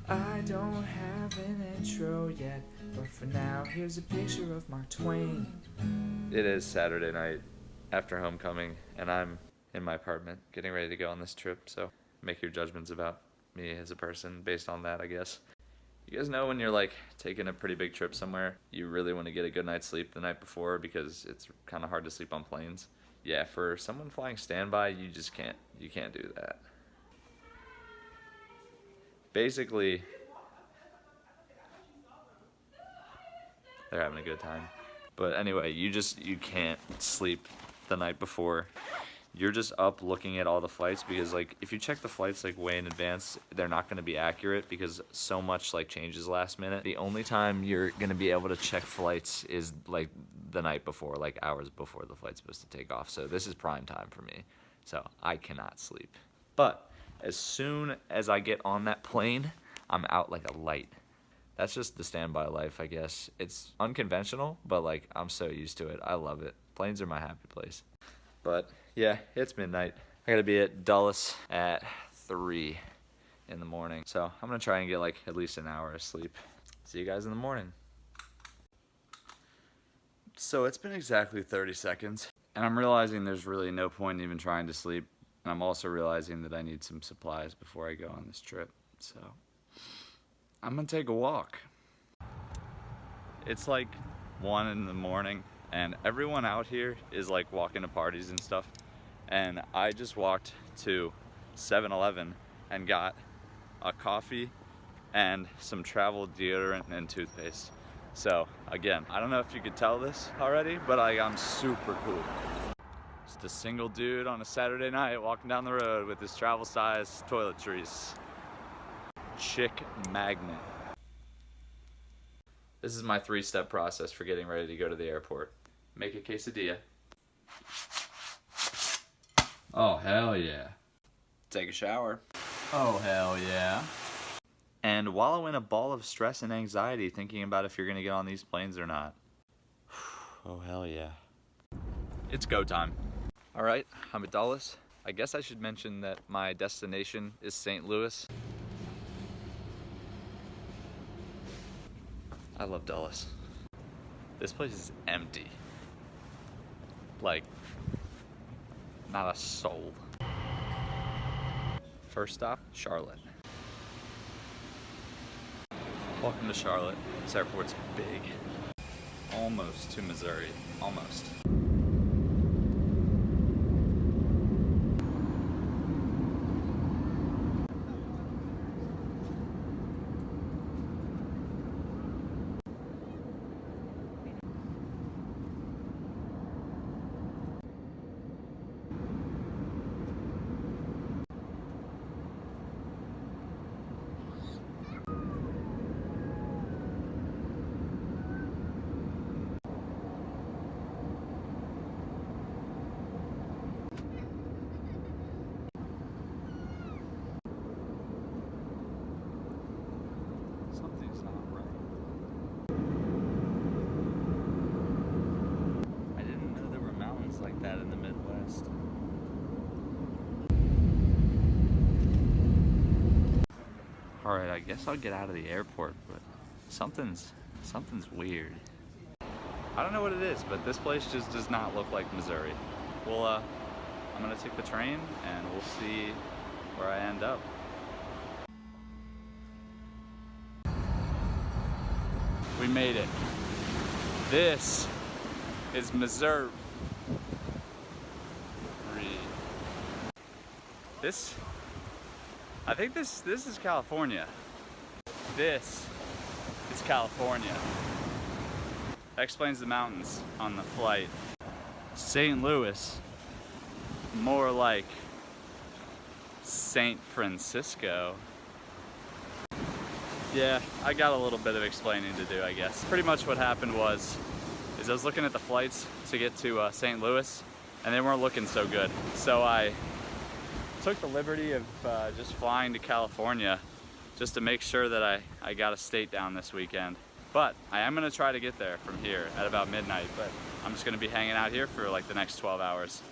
I don't have an intro yet, but for now, here's a picture of Mark Twain. It is Saturday night after homecoming, and I'm in my apartment getting ready to go on this trip, so make your judgments about me as a person based on that, I guess. You guys know when you're like taking a pretty big trip somewhere, you really want to get a good night's sleep the night before because it's kind of hard to sleep on planes. Yeah, for someone flying standby, you just can't do that. Basically, they're having a good time. But anyway, you can't sleep the night before. You're just up looking at all the flights because like if you check the flights like way in advance, they're not going to be accurate because so much like changes last minute. The only time you're going to be able to check flights is like the night before, like hours before the flight's supposed to take off. So this is prime time for me. So I cannot sleep. But as soon as I get on that plane, I'm out like a light. That's just the standby life, I guess. It's unconventional, but like I'm so used to it. I love it. Planes are my happy place. But yeah, it's midnight. I gotta be at Dulles at 3 in the morning. So I'm gonna try and get like at least an hour of sleep. See you guys in the morning. So it's been exactly 30 seconds. And I'm realizing there's really no point in even trying to sleep. And I'm also realizing that I need some supplies before I go on this trip. So I'm gonna take a walk. It's like 1 in the morning. And everyone out here is like walking to parties and stuff. And I just walked to 7-Eleven and got a coffee and some travel deodorant and toothpaste. So again, I don't know if you could tell this already, but I'm super cool. Just a single dude on a Saturday night walking down the road with his travel size toiletries. Chick magnet. This is my 3-step process for getting ready to go to the airport. Make a quesadilla. Oh, hell yeah. Take a shower. Oh, hell yeah. And wallow in a ball of stress and anxiety thinking about if you're gonna get on these planes or not. Oh, hell yeah. It's go time. All right, I'm at Dulles. I guess I should mention that my destination is St. Louis. I love Dulles. This place is empty. Like, not a soul. First stop, Charlotte. Welcome to Charlotte. This airport's big. Almost to Missouri, almost. Something's not right. I didn't know there were mountains like that in the Midwest. Alright, I guess I'll get out of the airport, but something's weird. I don't know what it is, but this place just does not look like Missouri. Well, I'm gonna take the train and we'll see where I end up. We made it. This is Missouri. I think this is California. This is California. That explains the mountains on the flight. St. Louis, more like San Francisco. Yeah, I got a little bit of explaining to do, I guess. Pretty much what happened is I was looking at the flights to get to St. Louis, and they weren't looking so good. So I took the liberty of just flying to California just to make sure that I got a state down this weekend. But I am gonna try to get there from here at about midnight, but I'm just gonna be hanging out here for like the next 12 hours.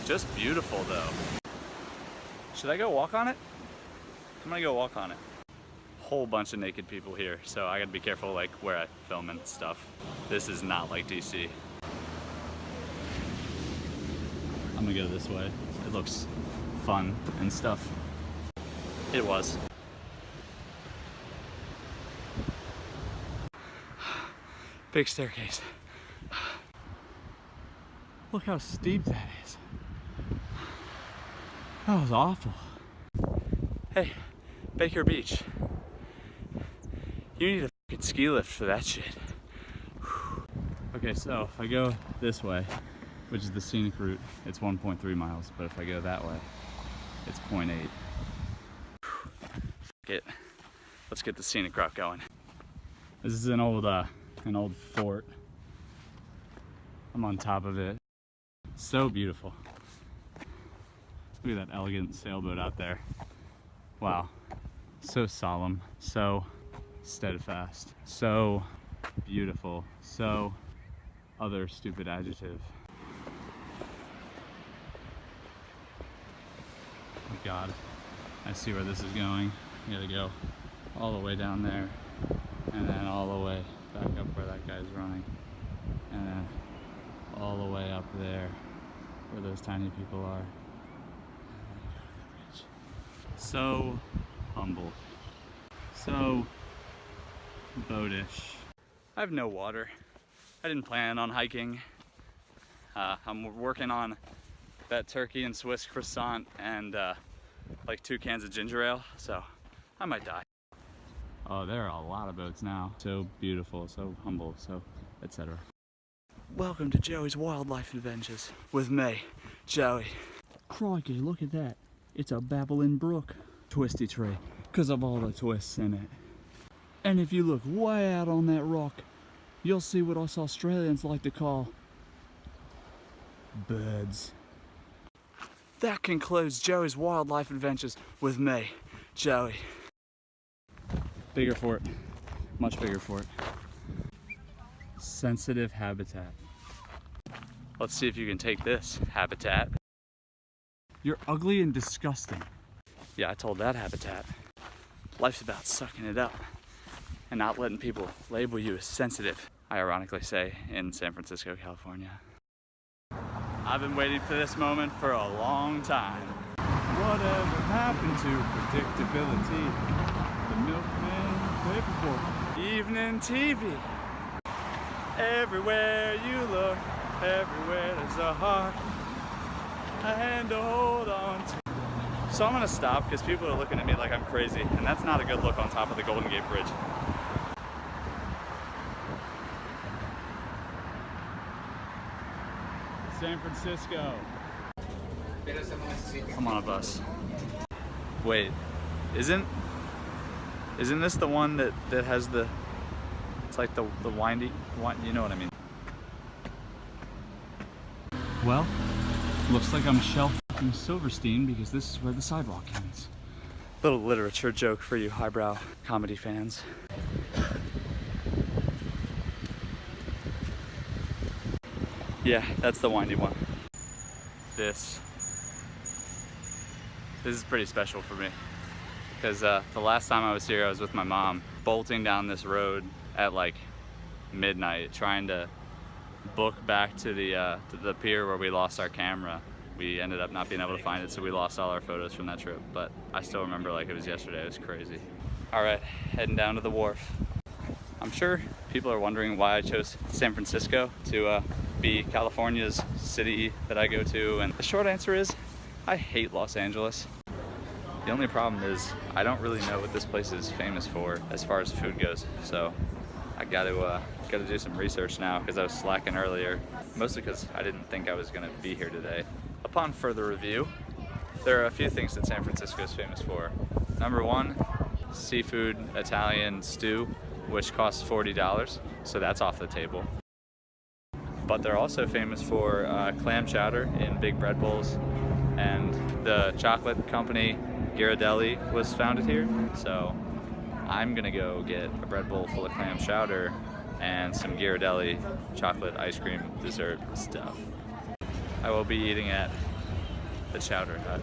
Just beautiful though. Should I go walk on it? I'm gonna go walk on it. Whole bunch of naked people here, so I gotta be careful like where I film and stuff. This is not like DC. I'm gonna go this way. It looks fun and stuff. It was. Big staircase. Look how steep that is. That was awful. Hey, Baker Beach. You need a fucking ski lift for that shit. Okay, so if I go this way, which is the scenic route, it's 1.3 miles, but if I go that way, it's 0.8. Fuck it. Let's get the scenic route going. This is an old fort. I'm on top of it. So beautiful. Look at that elegant sailboat out there. Wow. So solemn, so steadfast, so beautiful, so other stupid adjective. Oh God, I see where this is going. I gotta go all the way down there, and then all the way back up where that guy's running, and then all the way up there where those tiny people are. So humble, so boatish. I have no water. I didn't plan on hiking. I'm working on that turkey and Swiss croissant and like 2 cans of ginger ale, so I might die. Oh, there are a lot of boats now. So beautiful, so humble, so etc. Welcome to Joey's Wildlife Adventures with me, Joey. Crikey, look at that. It's a babbling brook. Twisty tree, because of all the twists in it. And if you look way out on that rock, you'll see what us Australians like to call birds. That concludes Joey's Wildlife Adventures with me, Joey. Bigger fort, much bigger fort. Sensitive habitat. Let's see if you can take this, habitat. You're ugly and disgusting. Yeah, I told that habitat. Life's about sucking it up and not letting people label you as sensitive, I ironically say, in San Francisco, California. I've been waiting for this moment for a long time. Whatever happened to predictability? The milkman paperboy. Evening TV. Everywhere you look, everywhere there's a heart, a hand to hold on to. So I'm gonna stop because people are looking at me like I'm crazy, and that's not a good look on top of the Golden Gate Bridge. San Francisco. I'm on a bus. Wait, isn't this the one that has the, it's like the windy, you know what I mean? Well, looks like I'm shelf fucking Silverstein because this is where the sidewalk ends. Little literature joke for you highbrow comedy fans. Yeah, that's the windy one. This is pretty special for me because the last time I was here I was with my mom bolting down this road at like midnight trying to book back to the pier where we lost our camera. We ended up not being able to find it, so we lost all our photos from that trip, but I still remember like it was yesterday. It was crazy. All right, heading down to the wharf. I'm sure people are wondering why I chose San Francisco to be California's city that I go to, and the short answer is I hate Los Angeles. The only problem is I don't really know what this place is famous for as far as food goes, so I gotta do some research now because I was slacking earlier, mostly because I didn't think I was gonna be here today. Upon further review, there are a few things that San Francisco is famous for. Number one, seafood Italian stew, which costs $40, so that's off the table. But they're also famous for clam chowder in big bread bowls, and the chocolate company Ghirardelli was founded here, so I'm gonna go get a bread bowl full of clam chowder and some Ghirardelli chocolate ice cream dessert stuff. I will be eating at the chowder hut.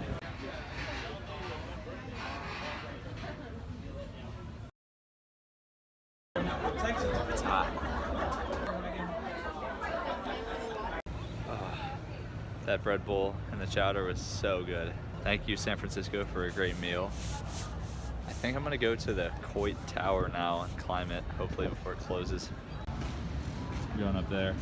It's hot. Oh, that bread bowl and the chowder was so good. Thank you, San Francisco, for a great meal. I think I'm gonna go to the Coit Tower now and climb it, hopefully before it closes. Going up there.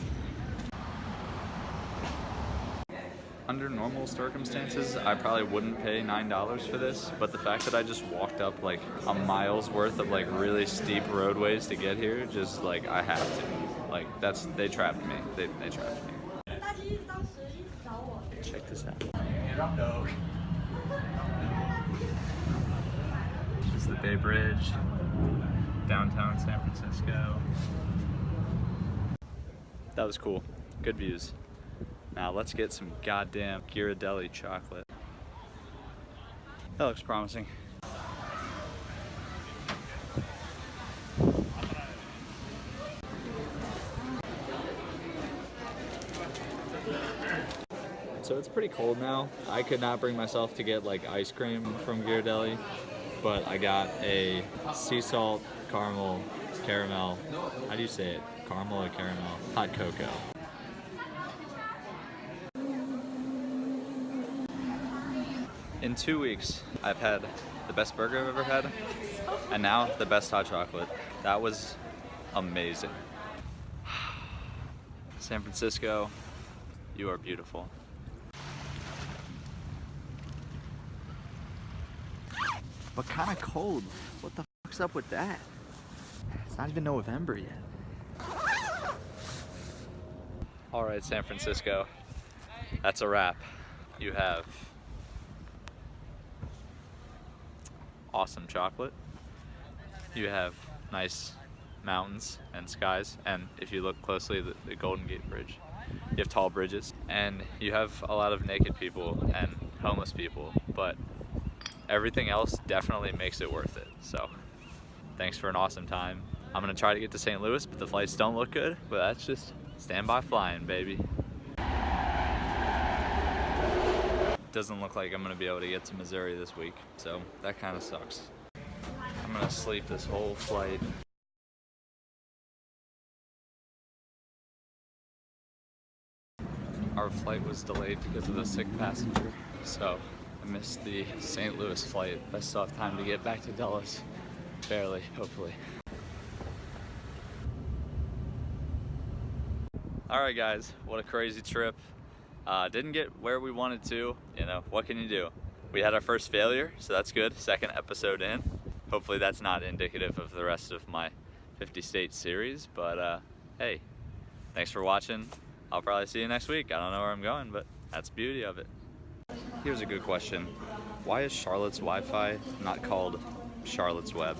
Under normal circumstances, I probably wouldn't pay $9 for this, but the fact that I just walked up like a mile's worth of like really steep roadways to get here, just like I have to. Like they trapped me. They trapped me. Check this out. This is the Bay Bridge, downtown San Francisco. That was cool. Good views. Now let's get some goddamn Ghirardelli chocolate. That looks promising. So it's pretty cold now. I could not bring myself to get like ice cream from Ghirardelli, but I got a sea salt caramel, how do you say it? Caramel or caramel? Hot cocoa. In 2 weeks, I've had the best burger I've ever had, and now the best hot chocolate. That was amazing. San Francisco, you are beautiful. But kind of cold. What the fuck's up with that? It's not even November yet. All right, San Francisco, that's a wrap. You have awesome chocolate. You have nice mountains and skies, and if you look closely, the Golden Gate Bridge. You have tall bridges, and you have a lot of naked people and homeless people, but everything else definitely makes it worth it. So thanks for an awesome time. I'm gonna try to get to St. Louis, but the flights don't look good, but that's just standby flying, baby. Doesn't look like I'm gonna be able to get to Missouri this week, so that kind of sucks. I'm gonna sleep this whole flight. Our flight was delayed because of a sick passenger, so I missed the St. Louis flight. I still have time to get back to Dulles. Barely, hopefully. Alright guys, what a crazy trip. Didn't get where we wanted to, you know, what can you do? We had our first failure, so that's good. Second episode in. Hopefully that's not indicative of the rest of my 50 state series, but hey, thanks for watching. I'll probably see you next week. I don't know where I'm going, but that's the beauty of it. Here's a good question. Why is Charlotte's Wi-Fi not called Charlotte's Web?